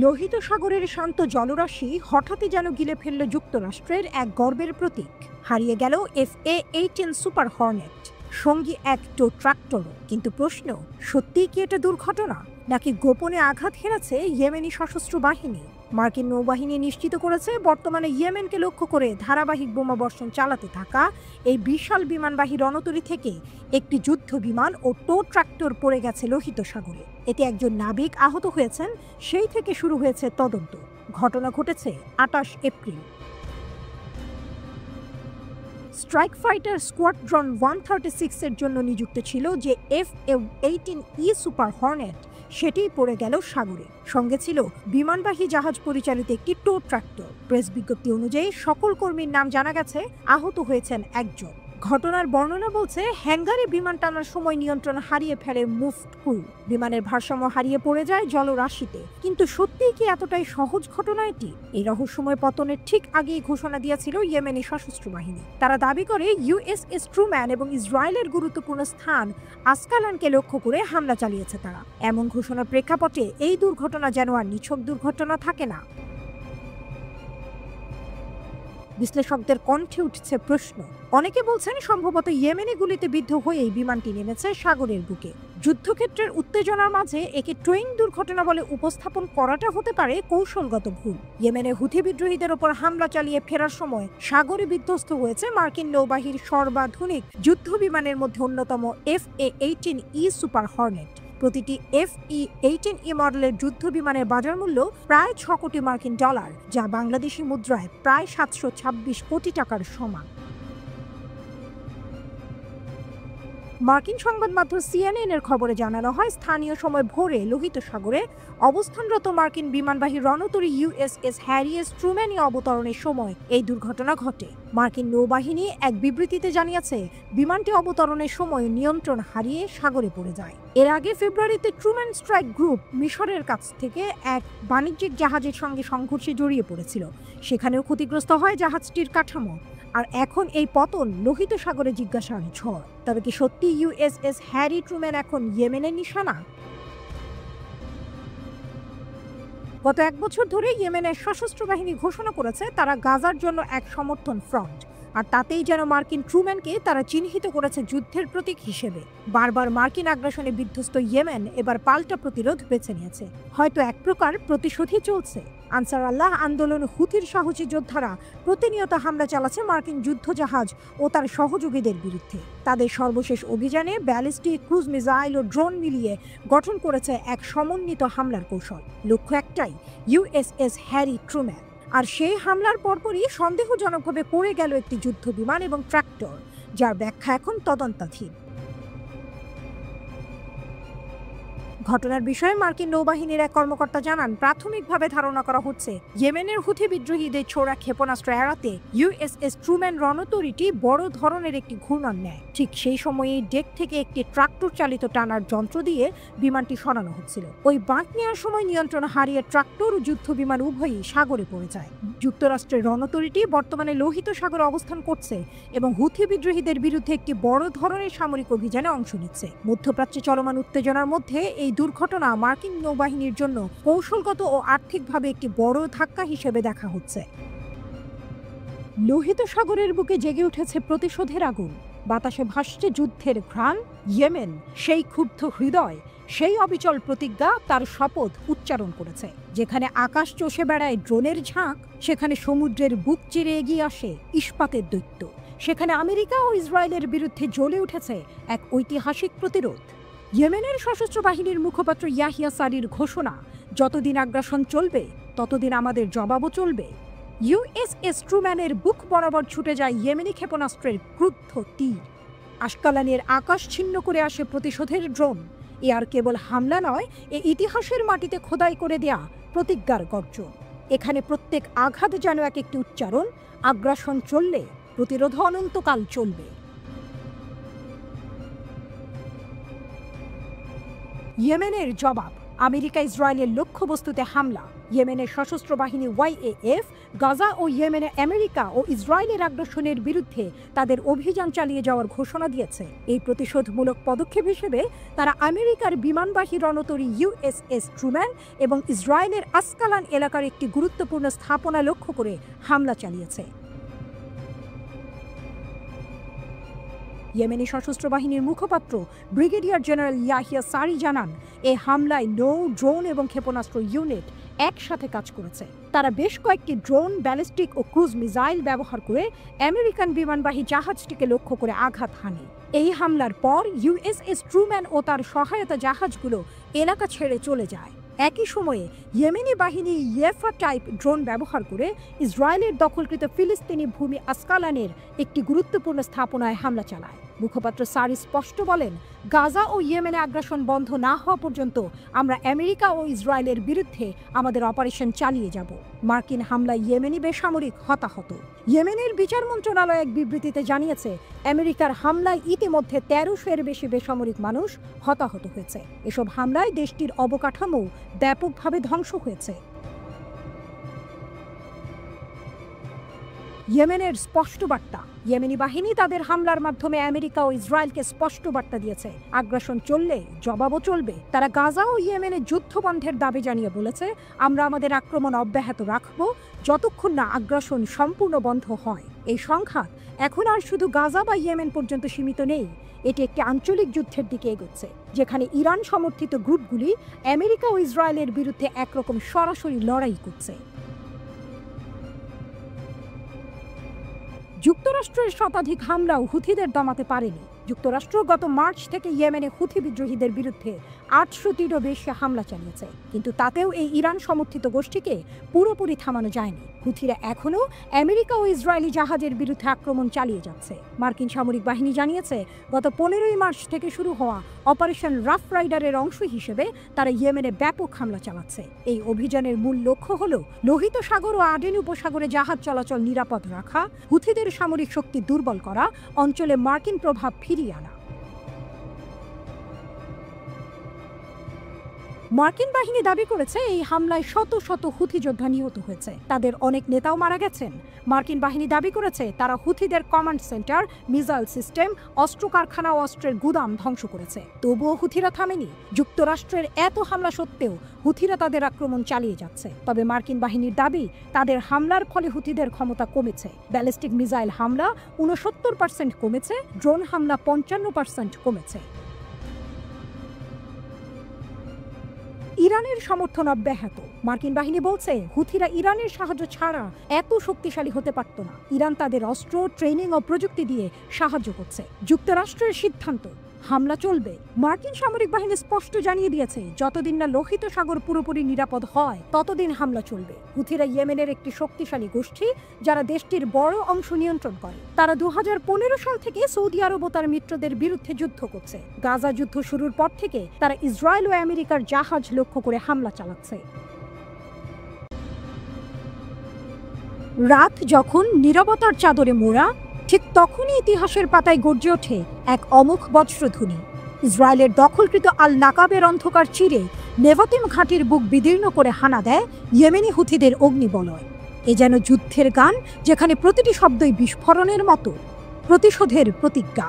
লোহিত সাগরের শান্ত জলরাশি হঠাৎই যেন গিলে ফেলল যুক্তরাষ্ট্রের এক গর্বের প্রতীক। হারিয়ে গেল FA-18 সুপার হর্নেট, সঙ্গী এক টো ট্রাক্টরও। কিন্তু প্রশ্ন, সত্যিই কি এটা দুর্ঘটনা, নাকি গোপনে আঘাত হেরেছে ইয়েমেনি সশস্ত্র বাহিনী? মার্কিন নৌবাহিনী নিশ্চিত করেছে বর্তমানে ইয়েমেনকে লক্ষ্য করে ধারাবাহিক বোমাবর্ষণ চালাতে থাকা এই বিশাল বিমানবাহী রণতরী থেকে একটি যুদ্ধ বিমান ও টো ট্রাক্টর পড়ে গেছে লোহিত সাগরে। এতে একজন নাবিক আহত হয়েছেন। সেই থেকে শুরু হয়েছে তদন্ত। ঘটনা ঘটেছে 28 এপ্রিল। স্ট্রাইক ফাইটার স্কোয়াড্রন 136 এর জন্য নিযুক্ত ছিল যে FA-18E সুপার হর্নেট, সেটিই পড়ে গেল সাগরে। সঙ্গে ছিল বিমানবাহী জাহাজ পরিচালিত একটি টো ট্রাক্টর। প্রেস বিজ্ঞপ্তি অনুযায়ী সকল কর্মীর নাম জানা গেছে, আহত হয়েছেন একজন। ঘটনার বর্ণনা বলছে, হ্যাঙ্গারে বিমান টানার সময় নিয়ন্ত্রণ হারিয়ে ফেলে মুভড ক্রু। বিমানের ভারসাম্য হারিয়ে পড়ে যায় জলরাশিতে। কিন্তু সত্যিই কি এতটাই সহজ ঘটনা এটি? এই রহস্যময় পতনের ঠিক আগেই ঘোষণা দিয়েছিল ইয়েমেনি সশস্ত্র বাহিনী। তারা দাবি করে USS ট্রুম্যান এবং ইসরায়েলের গুরুত্বপূর্ণ স্থান আসকালানকে লক্ষ্য করে হামলা চালিয়েছে তারা। এমন ঘোষণার প্রেক্ষাপটে এই দুর্ঘটনা যেন আর নিছক দুর্ঘটনা থাকে না। বিশ্লেষকদের কণ্ঠে উঠছে প্রশ্ন। অনেকে বলছেন সম্ভবত ইয়েমেনি গুলিতে বিদ্ধ হয়েই বিমানটি নেমেছে সাগরের বুকে। যুদ্ধক্ষেত্রের উত্তেজনার মাঝে একে ট্রেইন দুর্ঘটনা বলে উপস্থাপন করাটা হতে পারে কৌশলগত ভুল। ইয়েমেনে হুথি বিদ্রোহীদের ওপর হামলা চালিয়ে ফেরার সময় সাগরে বিধ্বস্ত হয়েছে মার্কিন নৌবাহিনীর সর্বাধুনিক যুদ্ধ বিমানের মধ্যে অন্যতম FA-18E সুপার হর্নেট। প্রতিটি FA-18E মডেলের যুদ্ধ বিমানের বাজার মূল্য প্রায় 6 কোটি মার্কিন ডলার, যা বাংলাদেশি মুদ্রায় প্রায় 726 কোটি টাকার সমান। মার্কিন সংবাদ মাধ্যম CNN এর খবরে জানানো হয়, স্থানীয় সময় ভোরে লোহিত সাগরে অবস্থানরত মার্কিন বিমানবাহী রণতরী USS হ্যারি এস ট্রুম্যানি অবতরণের সময় এই দুর্ঘটনা ঘটে। মার্কিন নৌবাহিনী এক বিবৃতিতে জানিয়েছে, বিমানটি অবতরণের সময় নিয়ন্ত্রণ হারিয়ে সাগরে পড়ে যায়। এর আগে ফেব্রুয়ারিতে ট্রুম্যান স্ট্রাইক গ্রুপ মিশরের কাছ থেকে এক বাণিজ্যিক জাহাজের সঙ্গে সংঘর্ষে জড়িয়ে পড়েছিল। সেখানেও ক্ষতিগ্রস্ত হয় জাহাজটির কাঠামো। আর এখন এই পতন লোহিত সাগরে জিজ্ঞাসার ঝড়। তবে কি সত্যি USS হ্যারি ট্রুম্যান এখন ইয়েমেনের নিশানা? গত 1 বছর ধরে ইয়েমেনের সশস্ত্র বাহিনী ঘোষণা করেছে তারা গাজার জন্য এক সমর্থন ফ্রন্ট। আর তাতেই যেন মার্কিন ট্রুম্যানকে তারা চিহ্নিত করেছে যুদ্ধের প্রতীক হিসেবে। বারবার মার্কিন আগ্রাসনে বিধ্বস্ত ইয়েমেন এবার পাল্টা প্রতিরোধ বেছে নিয়েছে। হয়তো এক প্রকার প্রতিশোধই চলছে। আনসার আল্লাহ আন্দোলন হুথির সাহসী যোদ্ধারা প্রতিনিয়ত হামলা চালাচ্ছে মার্কিন যুদ্ধজাহাজ ও তার সহযোগীদের বিরুদ্ধে। তাদের সর্বশেষ অভিযানে ব্যালিস্টিক, ক্রুজ মিসাইল ও ড্রোন মিলিয়ে গঠন করেছে এক সমন্বিত হামলার কৌশল। লক্ষ্য একটাই, USS হ্যারি ট্রুম্যান। আর সেই হামলার পরপরই সন্দেহজনকভাবে পড়ে গেল একটি যুদ্ধ বিমান এবং ট্রাক্টর, যার ব্যাখ্যা এখন তদন্তাধীন। ঘটনার বিষয়ে মার্কিন নৌবাহিনীর এক কর্মকর্তা জানান, প্রাথমিকভাবে ধারণা করা হচ্ছে ইয়েমেনের হুথি বিদ্রোহীদের ছোড়া ক্ষেপণাস্ত্র এড়াতে USS ট্রুম্যান রণতরীটি বড় ধরনের একটি ঘূর্ণন নেয়। ঠিক সেই সময়েই ডেক থেকে একটি ট্রাক্টর চালিত টানার যন্ত্র দিয়ে বিমানটি সরানো হচ্ছিল। ওই বাঁক নেওয়ার সময় নিয়ন্ত্রণ হারিয়ে ট্রাক্টর ও যুদ্ধ বিমান উভয়ই সাগরে পড়ে যায়। যুক্তরাষ্ট্রের রণতরীটি বর্তমানে লোহিত সাগরে অবস্থান করছে এবং হুথি বিদ্রোহীদের বিরুদ্ধে একটি বড় ধরনের সামরিক অভিযানে অংশ নিচ্ছে। মধ্যপ্রাচ্যে চলমান উত্তেজনার মধ্যে এই দুর্ঘটনা মার্কিন নৌবাহিনীর জন্য কৌশলগত ও আর্থিকভাবে একটি বড় ধাক্কা হিসেবে দেখা হচ্ছে। লোহিত সাগরের বুকে জেগে উঠেছে প্রতিশোধের আগুন। বাতাসে ভাসছে যুদ্ধের ঘ্রাণ। ইয়েমেন সেই ক্ষুব্ধ হৃদয়, সেই অবিচল প্রতিজ্ঞা, তার শপথ উচ্চারণ করেছে। যেখানে আকাশ চষে বেড়ায় ড্রোনের ঝাঁক, সেখানে সমুদ্রের বুক চিরে এগিয়ে আসে ইস্পাতের দৈত্য। সেখানে আমেরিকা ও ইসরায়েলের বিরুদ্ধে জ্বলে উঠেছে এক ঐতিহাসিক প্রতিরোধ। ইয়েমেনের সশস্ত্র বাহিনীর মুখপাত্র ইয়াহিয়া সারির ঘোষণা, যতদিন আগ্রাসন চলবে ততদিন আমাদের জবাবও চলবে। USS ট্রুম্যানের বুক বরাবর ছুটে যায় ইয়েমেনি ক্ষেপণাস্ত্রের ক্রুদ্ধ তীর। আসকালানের আকাশ ছিন্ন করে আসে প্রতিশোধের ড্রোন। এ আর কেবল হামলা নয়, এ ইতিহাসের মাটিতে খোদাই করে দেয়া প্রতিজ্ঞার গর্জন। এখানে প্রত্যেক আঘাত যেন এক একটি উচ্চারণ, আগ্রাসন চললে প্রতিরোধ অনন্তকাল চলবে। ইয়েমেনের জবাব, আমেরিকা ইসরায়েলের লক্ষ্যবস্তুতে হামলা। ইয়েমেনের সশস্ত্র বাহিনী YAF গাজা ও ইয়েমেনে আমেরিকা ও ইসরায়েলের আগ্রাসনের বিরুদ্ধে তাদের অভিযান চালিয়ে যাওয়ার ঘোষণা দিয়েছে। এই প্রতিশোধমূলক পদক্ষেপ হিসেবে তারা আমেরিকার বিমানবাহী রণতরী USS ট্রুম্যান এবং ইসরায়েলের আসকালান এলাকার একটি গুরুত্বপূর্ণ স্থাপনা লক্ষ্য করে হামলা চালিয়েছে। ইয়েমেনি সশস্ত্র বাহিনীর মুখপাত্র ব্রিগেডিয়ার জেনারেল ইয়াহিয়া সারি জানান, এই হামলায় নৌ, ড্রোন এবং ক্ষেপণাস্ত্র ইউনিট একসাথে কাজ করেছে। তারা বেশ কয়েকটি ড্রোন, ব্যালিস্টিক ও ক্রুজ মিসাইল ব্যবহার করে আমেরিকান বিমানবাহী জাহাজটিকে লক্ষ্য করে আঘাত হানে। এই হামলার পর USS ট্রুম্যান ও তার সহায়তা জাহাজগুলো এলাকা ছেড়ে চলে যায়। একই সময়ে ইয়েমেনি বাহিনী ইয়েফা টাইপ ড্রোন ব্যবহার করে ইসরায়েলের দখলকৃত ফিলিস্তিনি ভূমি আসকালানের একটি গুরুত্বপূর্ণ স্থাপনায় হামলা চালায়। মুখপাত্র সারি স্পষ্ট বলেন, গাজা ও ইয়েমেনে আগ্রাসন বন্ধ না হওয়া পর্যন্ত আমরা আমেরিকা ও ইসরায়েলের বিরুদ্ধে আমাদের অপারেশন চালিয়ে যাব। মার্কিন হামলায় ইয়েমেনি বেসামরিক হতাহত। ইয়েমেনের বিচার মন্ত্রণালয় এক বিবৃতিতে জানিয়েছে, আমেরিকার হামলায় ইতিমধ্যে 1300-এর বেশি বেসামরিক মানুষ হতাহত হয়েছে। এসব হামলায় দেশটির অবকাঠামো ব্যাপকভাবে ধ্বংস হয়েছে। ইয়েমেনের স্পষ্ট বার্তা। ইয়েমেনি বাহিনী তাদের হামলার মাধ্যমে আমেরিকা ও ইসরায়েলকে স্পষ্ট বার্তা দিয়েছে, আগ্রাসন চললে জবাবও চলবে। তারা গাজা ও ইয়েমেনে যুদ্ধ বন্ধের দাবি জানিয়ে বলেছে, আমরা আমাদের আক্রমণ অব্যাহত রাখব যতক্ষণ না আগ্রাসন সম্পূর্ণ বন্ধ হয়। এই সংঘাত এখন আর শুধু গাজা বা ইয়েমেন পর্যন্ত সীমিত নেই, এটি একটি আঞ্চলিক যুদ্ধের দিকে এগোচ্ছে, যেখানে ইরান সমর্থিত গ্রুপগুলি আমেরিকা ও ইসরায়েলের বিরুদ্ধে একরকম সরাসরি লড়াই করছে। যুক্তরাষ্ট্রের শতাধিক হামলাও হুথিদের দমাতে পারেনি। যুক্তরাষ্ট্র গত মার্চ থেকে ইয়েমেনে হুথি বিদ্রোহীদের বিরুদ্ধে 800-টিরও বেশি হামলা চালিয়েছে, কিন্তু তাতেও এই ইরান সমর্থিত গোষ্ঠীকে পুরোপুরি থামানো যায়নি। হুথিরা এখনও আমেরিকা ও ইসরায়েলি জাহাজের বিরুদ্ধে আক্রমণ চালিয়ে যাচ্ছে। মার্কিন সামরিক বাহিনী জানিয়েছে, গত 15ই মার্চ থেকে শুরু হওয়া অপারেশন রাফ রাইডারের অংশ হিসেবে তারা ইয়েমেনে ব্যাপক হামলা চালাচ্ছে। এই অভিযানের মূল লক্ষ্য হল লোহিত সাগর ও আডেন উপসাগরে জাহাজ চলাচল নিরাপদ রাখা, হুথিদের সামরিক শক্তি দুর্বল করা, অঞ্চলে মার্কিন প্রভাব ফিরিয়ে আনা। মার্কিন বাহিনী দাবি করেছে, এই হামলায় শত শত হুথি যোদ্ধা নিহত হয়েছে, তাদের অনেক নেতাও মারা গেছেন। মার্কিন বাহিনী দাবি করেছে, তারা হুথিদের কমান্ড সেন্টার, মিসাইল সিস্টেম, অস্ত্র কারখানা ও অস্ত্রের গুদাম ধ্বংস করেছে। তবুও হুথিরা থামেনি। যুক্তরাষ্ট্রের এত হামলা সত্ত্বেও হুথিরা তাদের আক্রমণ চালিয়ে যাচ্ছে। তবে মার্কিন বাহিনীর দাবি, তাদের হামলার ফলে হুথিদের ক্ষমতা কমেছে। ব্যালিস্টিক মিসাইল হামলা 69% কমেছে, ড্রোন হামলা 55% কমেছে। ইরানের সমর্থন অব্যাহত। মার্কিন বাহিনী বলছে, হুথিরা ইরানের সাহায্য ছাড়া এত শক্তিশালী হতে পারত না। ইরান তাদের অস্ত্র, ট্রেনিং ও প্রযুক্তি দিয়ে সাহায্য করছে। যুক্তরাষ্ট্রের সিদ্ধান্ত, হামলা চলবে। মার্কিন সামরিক বাহিনী স্পষ্ট জানিয়ে দিয়েছে, যতদিন না লোহিত সাগর পুরোপুরি নিরাপদ হয় ততদিন হামলা চলবে। হুথিরা ইয়েমেনের একটি শক্তিশালী গোষ্ঠী, যারা দেশটির বড় অংশ নিয়ন্ত্রণ করে। তারা 2015 সাল থেকে সৌদি আরব ও তার মিত্রদের বিরুদ্ধে যুদ্ধ করছে। গাজা যুদ্ধ শুরুর পর থেকে তারা ইসরায়েল ও আমেরিকার জাহাজ লক্ষ্য করে হামলা চালাচ্ছে। রাত যখন নীরবতার চাদরে মোড়া, ঠিক তখনই ইতিহাসের পাতায় গর্জে ওঠে এক অমোঘ বজ্রধ্বনি। ইসরায়েলের দখলকৃত আল নাকাবের অন্ধকার চিরে নেভাতিম ঘাটির বুক বিদীর্ণ করে হানা দেয় ইয়েমেনি হুথিদের অগ্নিবলয়। এ যেন যুদ্ধের গান, যেখানে প্রতিটি শব্দই বিস্ফোরণের মতো, প্রতিশোধের প্রতিজ্ঞা।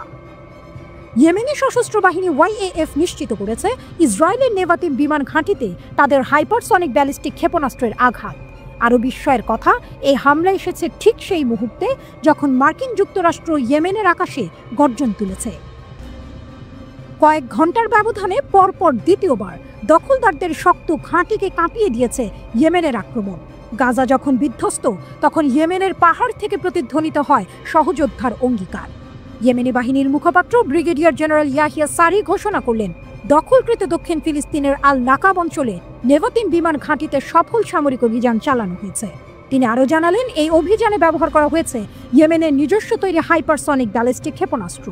ইয়েমেনি সশস্ত্র বাহিনী YAF নিশ্চিত করেছে, ইসরায়েলের নেভাতিম বিমান ঘাঁটিতে তাদের হাইপারসনিক ব্যালিস্টিক ক্ষেপণাস্ত্রের আঘাত। আরও বিস্ময়ের কথা, এই হামলা এসেছে ঠিক সেই মুহূর্তে যখন মার্কিন যুক্তরাষ্ট্র ইয়েমেনের আকাশে গর্জন তুলেছে। কয়েক ঘন্টার ব্যবধানে পরপর দ্বিতীয়বার দখলদারদের শক্ত ঘাঁটিকে কাঁপিয়ে দিয়েছে ইয়েমেনের আক্রমণ। গাজা যখন বিধ্বস্ত, তখন ইয়েমেনের পাহাড় থেকে প্রতিধ্বনিত হয় সহযোদ্ধার অঙ্গীকার। ইয়েমেনি বাহিনীর মুখপাত্র ব্রিগেডিয়ার জেনারেল ইয়াহিয়া সারি ঘোষণা করলেন, দখলকৃত দক্ষিণ ফিলিস্তিনের আল নাকাব অঞ্চলে নেভাতিম বিমান ঘাঁটিতে সফল সামরিক অভিযান চালানো হয়েছে। তিনি আরও জানালেন, এই অভিযানে ব্যবহার করা হয়েছে ইয়েমেনের নিজস্ব তৈরি হাইপারসনিক ব্যালিস্টিক ক্ষেপণাস্ত্র।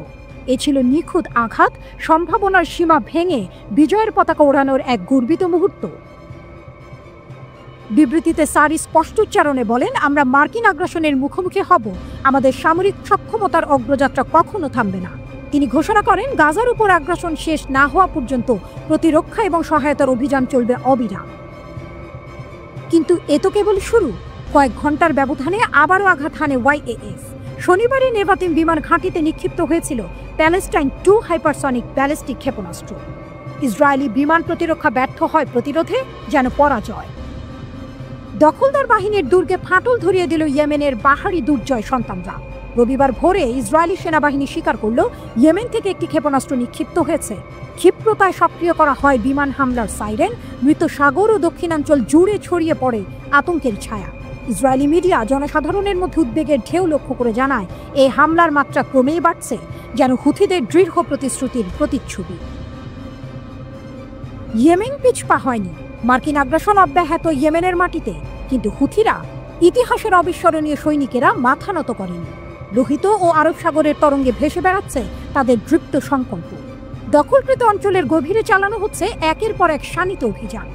এ ছিল নিখুঁত আঘাত, সম্ভাবনার সীমা ভেঙে বিজয়ের পতাকা ওড়ানোর এক গর্বিত মুহূর্ত। বিবৃতিতে সারি স্পষ্টোচ্চারণে বলেন, আমরা মার্কিন আগ্রাসনের মুখোমুখি হব, আমাদের সামরিক সক্ষমতার অগ্রযাত্রা কখনো থামবে না। তিনি ঘোষণা করেন, গাজার উপর আগ্রাসন শেষ না হওয়া পর্যন্ত প্রতিরক্ষা এবং সহায়তার অভিযান চলবে অবিরাম। কিন্তু এ তো কেবল শুরু। কয়েক ঘন্টার ব্যবধানে আবারও আঘাত হানে ওয়াইএএফ। শনিবারই নেভাতিম বিমান ঘাঁটিতে নিক্ষিপ্ত হয়েছিল প্যালেস্টাইন 2 হাইপারসনিক ব্যালিস্টিক ক্ষেপণাস্ত্র। ইসরায়েলি বিমান প্রতিরক্ষা ব্যর্থ হয় প্রতিরোধে, যেন পরাজয়। দখলদার বাহিনীর দুর্গে ফাটল ধরিয়ে দিল ইয়েমেনের বাহারি দুর্জয় সন্তানরা। রবিবার ভোরে ইসরায়েলি সেনাবাহিনী স্বীকার করল ইয়েমেন থেকে একটি ক্ষেপণাস্ত্র নিক্ষিপ্ত হয়েছে। ক্ষিপ্রতায় সক্রিয় করা হয় বিমান হামলার সাইরেন। মৃত সাগর ও দক্ষিণাঞ্চল জুড়ে ছড়িয়ে পড়ে আতঙ্কের ছায়া। ইসরায়েলি মিডিয়া জনসাধারণের মধ্যে উদ্বেগের ঢেউ লক্ষ্য করে জানায়, এই হামলার মাত্রা ক্রমেই বাড়ছে, যেন হুথিদের দৃঢ় প্রতিশ্রুতির প্রতিচ্ছবি। ইয়েমেন পিছপা হয়নি। মার্কিন আগ্রাসন অব্যাহত ইয়েমেনের মাটিতে, কিন্তু হুথিরা, ইতিহাসের অবিস্মরণীয় সৈনিকেরা, মাথা নত করেনি। লোহিত ও আরব সাগরের তরঙ্গে ভেসে বেড়াচ্ছে তাদের দৃপ্ত সংকল্প। দখলকৃত অঞ্চলের গভীরে চালানো হচ্ছে একের পর এক শানিত অভিযান।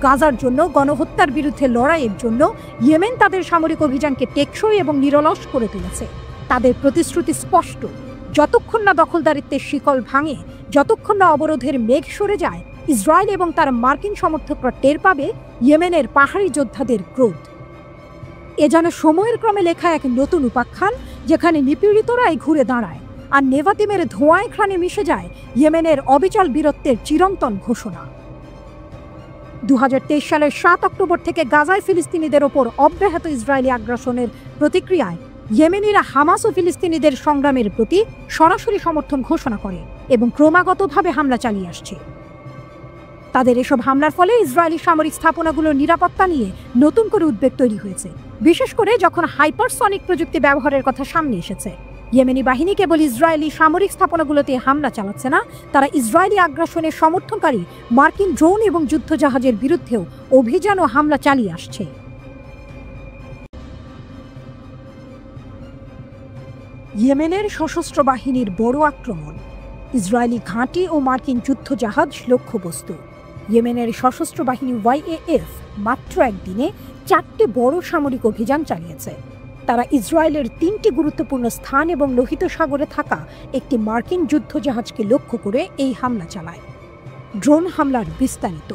গাজার জন্য, গণহত্যার বিরুদ্ধে লড়াইয়ের জন্য ইয়েমেন তাদের সামরিক অভিযানকে টেকসই এবং নিরলস করে তুলেছে। তাদের প্রতিশ্রুতি স্পষ্ট, যতক্ষণ না দখলদারিত্বের শিকল ভাঙে, যতক্ষণ না অবরোধের মেঘ সরে যায়, ইসরায়েল এবং তার মার্কিন সমর্থকরা টের পাবে ইয়েমেনের পাহাড়ি যোদ্ধাদের ক্রোধ। এ যেন সময়ের ক্রমে লেখা এক নতুন উপাখ্যান, যেখানে নিপীড়িতরাই ঘুরে দাঁড়ায় আর নেভাতিমের ধোঁয়ায় ঘ্রাণে মিশে যায় ইয়েমেনের অবিচল বীরত্বের চিরন্তন ঘোষণা। 2023 সালের 7 অক্টোবর থেকে গাজায় ফিলিস্তিনিদের ওপর অব্যাহত ইসরায়েলি আগ্রাসনের প্রতিক্রিয়ায় ইয়েমেনিরা হামাস ও ফিলিস্তিনিদের সংগ্রামের প্রতি সরাসরি সমর্থন ঘোষণা করে এবং ক্রমাগতভাবে হামলা চালিয়ে আসছে। তাদের এসব হামলার ফলে ইসরায়েলি সামরিক স্থাপনাগুলোর নিরাপত্তা নিয়ে নতুন করে উদ্বেগ তৈরি হয়েছে, বিশেষ করে যখন হাইপারসনিক প্রযুক্তি ব্যবহারের কথা সামনে এসেছে। ইয়েমেনি বাহিনী কেবল ইসরায়েলি সামরিক স্থাপনাগুলোতে হামলা চালাচ্ছে না, তারা ইসরায়েলি আগ্রাসনের সমর্থনকারী মার্কিন ড্রোন এবং যুদ্ধজাহাজের বিরুদ্ধেও অভিযান ও হামলা চালিয়ে আসছে। ইয়েমেনের সশস্ত্র বাহিনীর বড় আক্রমণ। ইসরায়েলি ঘাঁটি ও মার্কিন যুদ্ধজাহাজ লক্ষ্যবস্তু। ইয়েমেনের সশস্ত্র বাহিনী ওয়াইএএফ মাত্র একদিনে 4টি বড় সামরিক অভিযান চালিয়েছে। তারা ইসরায়েলের 3টি গুরুত্বপূর্ণ স্থান এবং লোহিত সাগরে থাকা একটি মার্কিন যুদ্ধজাহাজকে লক্ষ্য করে এই হামলা চালায়। ড্রোন হামলার বিস্তারিত।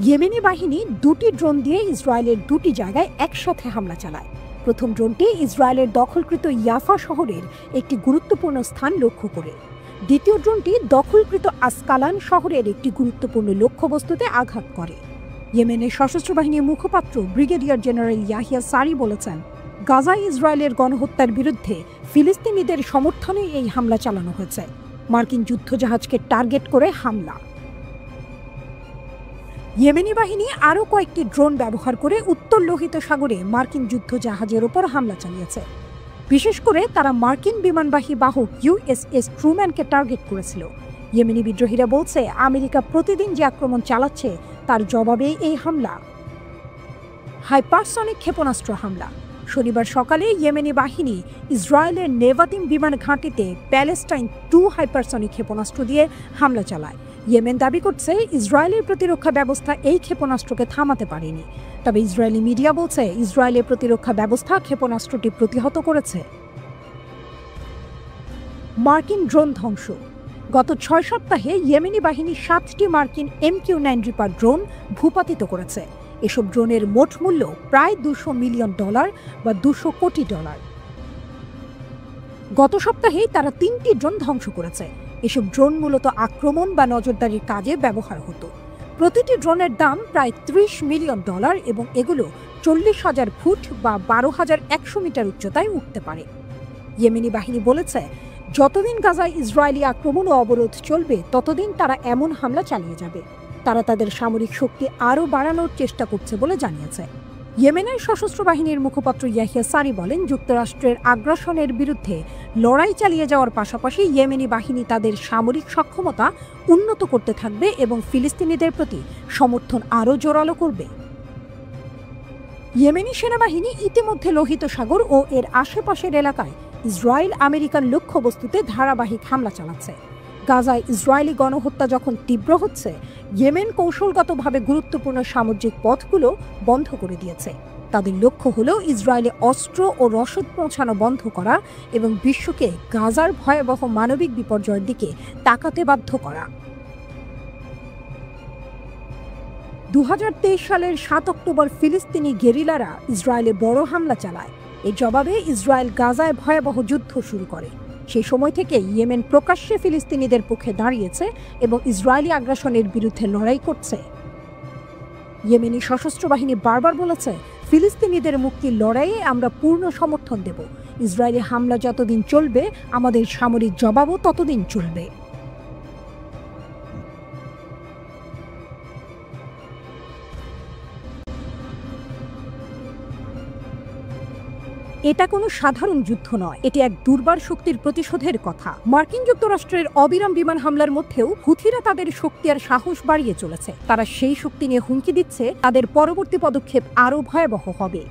ইয়েমেনি বাহিনী 2টি ড্রোন দিয়ে ইসরায়েলের 2টি জায়গায় একসাথে হামলা চালায়। প্রথম ড্রোনটি ইসরায়েলের দখলকৃত ইয়াফা শহরের একটি গুরুত্বপূর্ণ স্থান লক্ষ্য করে। দ্বিতীয় ড্রোনটি দখলকৃত আসকালান শহরের একটি গুরুত্বপূর্ণ লক্ষ্যবস্তুতে আঘাত করে। ইয়েমেনের সশস্ত্র বাহিনীর মুখপাত্র ব্রিগেডিয়ার জেনারেল ইয়াহিয়া সারি বলেছেন, গাজায় ইসরায়েলের গণহত্যার বিরুদ্ধে ফিলিস্তিনিদের সমর্থনে এই হামলা চালানো হয়েছে। মার্কিন যুদ্ধজাহাজকে টার্গেট করে হামলা। ইয়েমেনি বাহিনী আরও কয়েকটি ড্রোন ব্যবহার করে উত্তর লোহিত সাগরে মার্কিন যুদ্ধজাহাজের ওপর হামলা চালিয়েছে। বিশেষ করে তারা মার্কিন বিমানবাহী বাহক ইউএসএস ট্রুম্যানকে টার্গেট করেছিল। ইয়েমেনি বিদ্রোহীরা বলছে, আমেরিকা প্রতিদিন যে আক্রমণ চালাচ্ছে তার জবাবে এই হামলা। হাইপারসনিক ক্ষেপণাস্ত্র হামলা। শনিবার সকালে ইয়েমেনি বাহিনী ইসরায়েলের নেভাতিম বিমান ঘাঁটিতে প্যালেস্টাইন 2 হাইপারসনিক ক্ষেপণাস্ত্র দিয়ে হামলা চালায়। ইয়েমেন দাবি করছে, ইসরায়েলের প্রতিরক্ষা ব্যবস্থা এই ক্ষেপণাস্ত্রকে থামাতে পারেনি। তবে ইসরায়েলি মিডিয়া বলছে, ইসরায়েলের প্রতিরক্ষা ব্যবস্থা ক্ষেপণাস্ত্রটি প্রতিহত করেছে। মার্কিন ড্রোন ধ্বংস। গত 6 সপ্তাহে ইয়েমেনি বাহিনী 7টি মার্কিন MQ-9 রিপার ড্রোন ভূপাতিত করেছে। এসব ড্রোনের মোট মূল্য প্রায় $200 মিলিয়ন বা $200 কোটি। গত সপ্তাহেই তারা 3টি ড্রোন ধ্বংস করেছে। এসব ড্রোন মূলত আক্রমণ বা নজরদারির কাজে ব্যবহার হতো। প্রতিটি ড্রোনের দাম প্রায় $30 মিলিয়ন এবং এগুলো 40,000 ফুট বা 12,100 মিটার উচ্চতায় উঠতে পারে। ইয়েমেনি বাহিনী বলেছে, যতদিন গাজায় ইসরায়েলি আক্রমণ ও অবরোধ চলবে ততদিন তারা এমন হামলা চালিয়ে যাবে। তারা তাদের সামরিক শক্তি আরও বাড়ানোর চেষ্টা করছে বলে জানিয়েছে। ইয়েমেনের সশস্ত্র বাহিনীর মুখপাত্র ইয়াহিয়া সারি বলেন, যুক্তরাষ্ট্রের আগ্রাসনের বিরুদ্ধে লড়াই চালিয়ে যাওয়ার পাশাপাশি ইয়েমেনি বাহিনী তাদের সামরিক সক্ষমতা উন্নত করতে থাকবে এবং ফিলিস্তিনিদের প্রতি সমর্থন আরও জোরালো করবে। ইয়েমেনি সেনাবাহিনী ইতিমধ্যে লোহিত সাগর ও এর আশেপাশের এলাকায় ইসরায়েল আমেরিকান লক্ষ্যবস্তুতে ধারাবাহিক হামলা চালাচ্ছে। গাজায় ইসরায়েলি গণহত্যা যখন তীব্র হচ্ছে, ইয়েমেন কৌশলগতভাবে গুরুত্বপূর্ণ সামুদ্রিক পথগুলো বন্ধ করে দিয়েছে। তাদের লক্ষ্য হল ইসরায়েলে অস্ত্র ও রসদ পৌঁছানো বন্ধ করা এবং বিশ্বকে গাজার ভয়াবহ মানবিক বিপর্যয়ের দিকে তাকাতে বাধ্য করা। 2023 সালের 7 অক্টোবর ফিলিস্তিনি গেরিলারা ইসরায়েলে বড় হামলা চালায়। এর জবাবে ইসরায়েল গাজায় ভয়াবহ যুদ্ধ শুরু করে। সেই সময় থেকে ইয়েমেন প্রকাশ্যে ফিলিস্তিনিদের পক্ষে দাঁড়িয়েছে এবং ইসরায়েলি আগ্রাসনের বিরুদ্ধে লড়াই করছে। ইয়েমেনি সশস্ত্র বাহিনী বারবার বলেছে, ফিলিস্তিনিদের মুক্তির লড়াইয়ে আমরা পূর্ণ সমর্থন দেব। ইসরায়েলি হামলা যতদিন চলবে, আমাদের সামরিক জবাবও ততদিন চলবে। এটা কোনো সাধারণ যুদ্ধ নয়, এটি এক দুর্বার শক্তির প্রতিশোধের কথা। মার্কিন যুক্তরাষ্ট্রের অবিরাম বিমান হামলার মধ্যেও হুথিরা তাদের শক্তি আর সাহস বাড়িয়ে চলেছে। তারা সেই শক্তি নিয়ে হুমকি দিচ্ছে তাদের পরবর্তী পদক্ষেপ আরও ভয়াবহ হবে।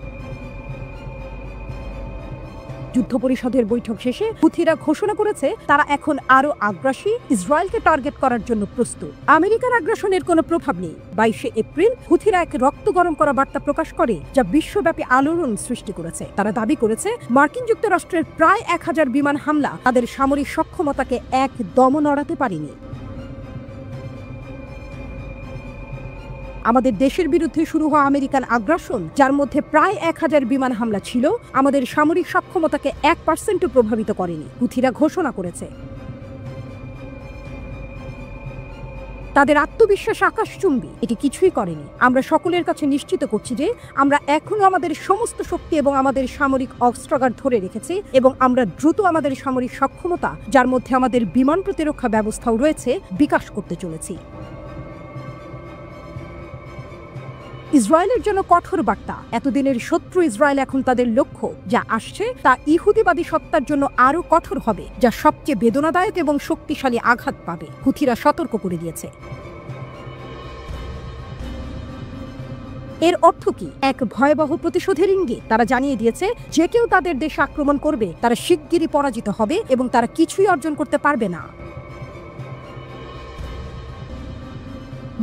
যুদ্ধ পরিষদের বৈঠক শেষে হুথিরা ঘোষণা করেছে তারা এখন আরও আগ্রাসী, ইসরায়েলকে টার্গেট করার জন্য প্রস্তুত। আমেরিকার আগ্রাসনের কোনো প্রভাব নেই। 22 এপ্রিল হুথিরা এক রক্ত গরম করা বার্তা প্রকাশ করে, যা বিশ্বব্যাপী আলোড়ন সৃষ্টি করেছে। তারা দাবি করেছে মার্কিন যুক্তরাষ্ট্রের প্রায় 1000 বিমান হামলা তাদের সামরিক সক্ষমতাকে একদমও নড়াতে পারেনি। আমাদের দেশের বিরুদ্ধে শুরু হওয়া আমেরিকান আগ্রাসন, যার মধ্যে প্রায় 1000 বিমান হামলা ছিল, আমাদের সামরিক সক্ষমতাকে 1% প্রভাবিত করেনি, হুথিরা ঘোষণা করেছে। তাদের আত্মবিশ্বাস আকাশচুম্বী, এটি কিছুই করেনি। আমরা সকলের কাছে নিশ্চিত করছি যে আমরা এখনো আমাদের সমস্ত শক্তি এবং আমাদের সামরিক অস্ত্রাগার ধরে রেখেছি এবং আমরা দ্রুত আমাদের সামরিক সক্ষমতা, যার মধ্যে আমাদের বিমান প্রতিরক্ষা ব্যবস্থাও রয়েছে, বিকাশ করতে চলেছি। ইসরায়েলের জন্য কঠোর বার্তা। এতদিনের শত্রু ইসরায়েল এখন তাদের লক্ষ্য। যা আসছে তা ইহুদিবাদী সত্তার জন্য আরও কঠোর হবে, যা সবচেয়ে বেদনাদায়ক এবং শক্তিশালী আঘাত পাবে, হুথিরা সতর্ক করে দিয়েছে। এর অর্থ কি? এক ভয়াবহ প্রতিশোধের ইঙ্গিত। তারা জানিয়ে দিয়েছে যে কেউ তাদের দেশে আক্রমণ করবে তারা শিগগিরই পরাজিত হবে এবং তারা কিছুই অর্জন করতে পারবে না।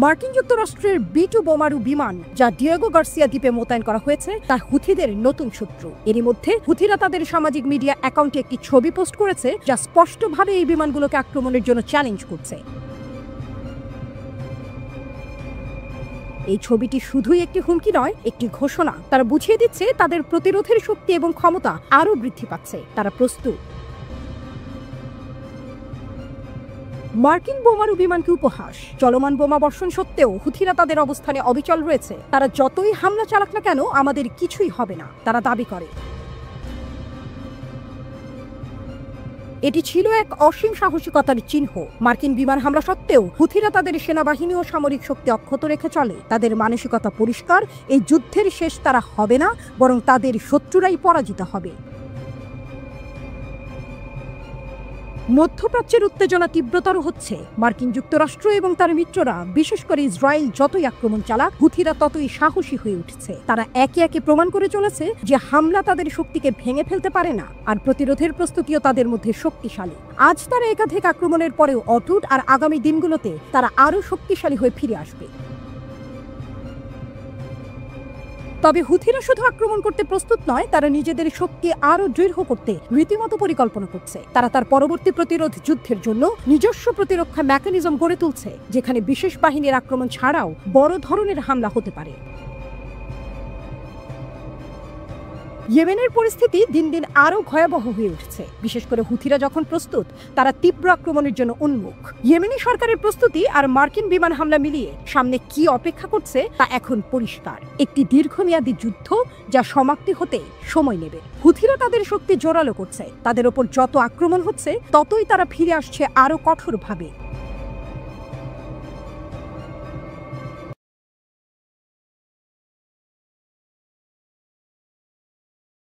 মার্কিন যুক্তরাষ্ট্রের B-2 বোমারু বিমান, যা ডিয়েগো গার্সিয়া দ্বীপে মোতায়েন করা হয়েছে, তা হুথিদের নতুন শত্রু। এরই মধ্যে হুথিরা তাদের সামাজিক মিডিয়া অ্যাকাউন্টে একটি ছবি পোস্ট করেছে, যা স্পষ্টভাবে এই বিমানগুলোকে আক্রমণের জন্য চ্যালেঞ্জ করছে। এই ছবিটি শুধুই একটি হুমকি নয়, একটি ঘোষণা। তারা বুঝিয়ে দিচ্ছে তাদের প্রতিরোধের শক্তি এবং ক্ষমতা আরও বৃদ্ধি পাচ্ছে। তারা প্রস্তুত। মার্কিন বোমারু বিমানকে উপহাস। চলমান বোমা বর্ষণ সত্ত্বেও হুথিরা তাদের অবস্থানে অবিচল রয়েছে। তারা যতই হামলা চালাক না কেন, আমাদের কিছুই হবে না, তারা দাবি করে। এটি ছিল এক অসীম সাহসিকতার চিহ্ন। মার্কিন বিমান হামলা সত্ত্বেও হুথিরা তাদের সেনাবাহিনী ও সামরিক শক্তি অক্ষত রেখে চলে। তাদের মানসিকতা পরিষ্কার, এই যুদ্ধের শেষ তারা হবে না, বরং তাদের শত্রুরাই পরাজিত হবে। মধ্যপ্রাচ্যের উত্তেজনা তীব্রতর হচ্ছে। মার্কিন যুক্তরাষ্ট্র এবং তার মিত্ররা, বিশেষ করে ইসরায়েল, যতই আক্রমণ চালাক, হুথিরা ততই সাহসী হয়ে উঠছে। তারা একে একে প্রমাণ করে চলেছে যে হামলা তাদের শক্তিকে ভেঙে ফেলতে পারে না, আর প্রতিরোধের প্রস্তুতিও তাদের মধ্যে শক্তিশালী। আজ তারা একাধিক আক্রমণের পরেও অটুট, আর আগামী দিনগুলোতে তারা আরও শক্তিশালী হয়ে ফিরে আসবে। তবে হুথিরা শুধু আক্রমণ করতে প্রস্তুত নয়, তারা নিজেদের শক্তি আরও দৃঢ় করতে রীতিমতো পরিকল্পনা করছে। তারা তার পরবর্তী প্রতিরোধ যুদ্ধের জন্য নিজস্ব প্রতিরক্ষা মেকানিজম গড়ে তুলছে, যেখানে বিশেষ বাহিনীর আক্রমণ ছাড়াও বড় ধরনের হামলা হতে পারে। ইয়েমেনের পরিস্থিতি দিন দিন আরও ভয়াবহ হয়ে উঠছে। বিশেষ করে হুথিরা যখন প্রস্তুত, তারা তীব্র আক্রমণের জন্য উন্মুখ। ইয়েমেনি সরকারের প্রস্তুতি আর মার্কিন বিমান হামলা মিলিয়ে সামনে কি অপেক্ষা করছে তা এখন পরিষ্কার। একটি দীর্ঘমেয়াদী যুদ্ধ, যা সমাপ্তি হতে সময় নেবে। হুথিরা তাদের শক্তি জোরালো করছে। তাদের ওপর যত আক্রমণ হচ্ছে, ততই তারা ফিরে আসছে আরও কঠোরভাবে।